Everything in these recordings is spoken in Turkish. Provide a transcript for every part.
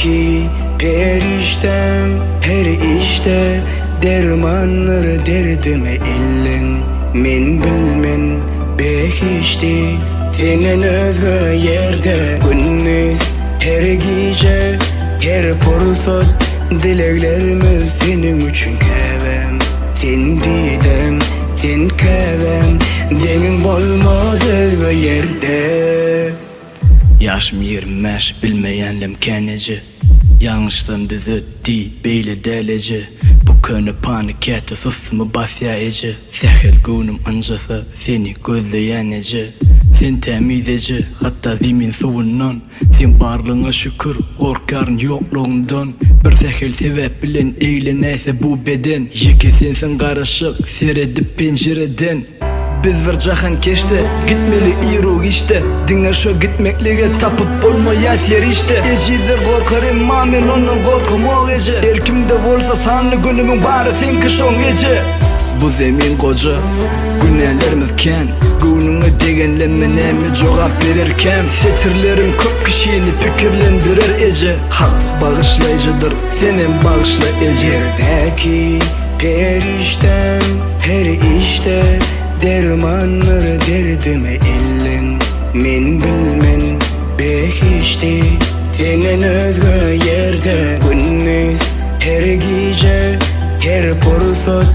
Yerdeki periştem her işte dermanlar derdime illin. Men bilmen behişti senin özgü yerde gündüz her gece her fursat dileklerimiz senin üçün kevem. Sen didem sen kevem denin bolmaz özgü yerde. Yaşım 25 bilmeyenlim keneci. Yanlışlığım düzütti beyle deleci. Bu könü panik etti susmu basyayıcı. Sehil günüm ancası seni gözleyeneci. Sen temizeci hatta zemin suyundan. Sen varlığına şükür korkarın yokluğundan. Bir sehil sebep bilen eğleneyse bu beden. Yeki sensin karışık seyredip pencereden. Biz bir jahan keşte, gitmeli iru işte. Dinger şu gitmeklige tapıp bolmaya ser işte. Ecidir korkar emma men onun korkum o gece. Erkimde olsa sanlı günümün bari sen kışon gece. Bu zemin koca, günlerimiz ken. Gününe degenlemenemi cevap verirken setirlerim köp kişini fikirlendirir ece. Hak bağışlayıcıdır senin bağışlayıcı. Yerdeki periştem her işte dermanlar derdime illin. Men bilmen behişti senin özgü yerde gündüz her gece her fursat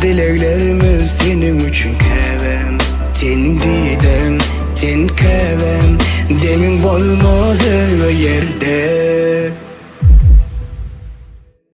dileklerimiz senin üçün kevem. Sen didem sen kevem demin bolmaz özgü yerde.